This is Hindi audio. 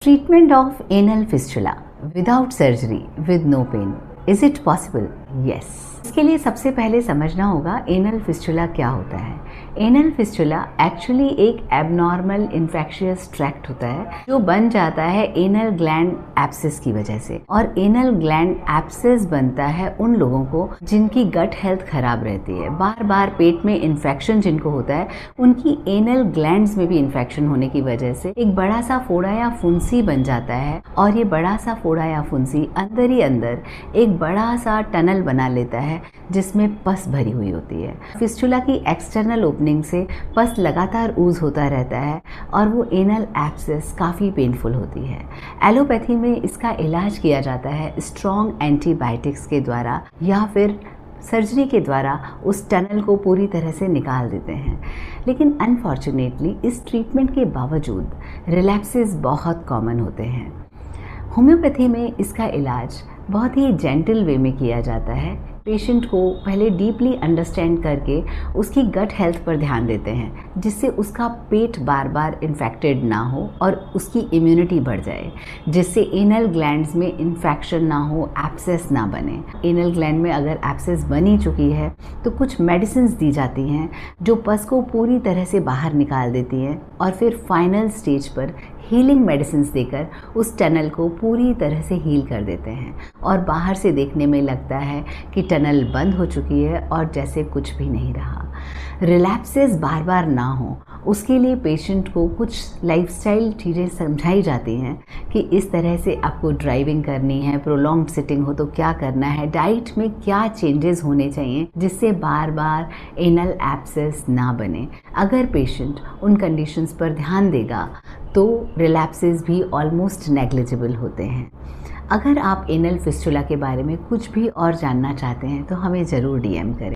Treatment of anal fistula without surgery with no pain. Is it possible? Yes. इसके लिए सबसे पहले समझना होगा एनल फिस्टुला क्या होता है। एनल फिस्टुला एक्चुअली एक एबनॉर्मल इन्फेक्शियस ट्रैक्ट होता है जो बन जाता है एनल ग्लैंड एब्सेस की वजह से। और एनल ग्लैंड एब्सेस बनता है उन लोगों को जिनकी गट हेल्थ खराब रहती है, बार बार पेट में इन्फेक्शन जिनको होता है, उनकी एनल ग्लैंड्स में भी इन्फेक्शन होने की वजह से एक बड़ा सा फोड़ा या फुंसी बन जाता है। और ये बड़ा सा फोड़ा या फुंसी अंदर ही अंदर एक बड़ा सा टनल बना लेता है जिसमें पस भरी हुई होती है। फिस्टुला की एक्सटर्नल ओपनिंग से पस लगातार ऊज होता रहता है और वो एनल एब्सेस काफ़ी पेनफुल होती है। एलोपैथी में इसका इलाज किया जाता है स्ट्रॉन्ग एंटीबायोटिक्स के द्वारा या फिर सर्जरी के द्वारा उस टनल को पूरी तरह से निकाल देते हैं। लेकिन अनफॉर्चुनेटली इस ट्रीटमेंट के बावजूद रिलैप्सेस बहुत कॉमन होते हैं। होम्योपैथी में इसका इलाज बहुत ही जेंटल वे में किया जाता है। पेशेंट को पहले डीपली अंडरस्टैंड करके उसकी गट हेल्थ पर ध्यान देते हैं जिससे उसका पेट बार बार इन्फेक्टेड ना हो और उसकी इम्यूनिटी बढ़ जाए, जिससे एनल ग्लैंड्स में इन्फेक्शन ना हो, एब्सेस ना बने। एनल ग्लैंड में अगर एब्सेस बनी चुकी है तो कुछ मेडिसिन्स दी जाती हैं जो पस को पूरी तरह से बाहर निकाल देती हैं और फिर फाइनल स्टेज पर हीलिंग मेडिसिन्स देकर उस टनल को पूरी तरह से हील कर देते हैं और बाहर से देखने में लगता है कि टनल बंद हो चुकी है और जैसे कुछ भी नहीं रहा। रिलैप्सेस बार बार ना हो उसके लिए पेशेंट को कुछ लाइफस्टाइल चीज़ें समझाई जाती हैं कि इस तरह से आपको ड्राइविंग करनी है, प्रोलॉन्ग्ड सिटिंग हो तो क्या करना है, डाइट में क्या चेंजेस होने चाहिए जिससे बार बार एनल एब्सेस ना बने। अगर पेशेंट उन कंडीशंस पर ध्यान देगा तो रिलैप्सेस भी ऑलमोस्ट नेग्लिजिबल होते हैं। अगर आप एनल फिस्टुला के बारे में कुछ भी और जानना चाहते हैं तो हमें ज़रूर डीएम करें।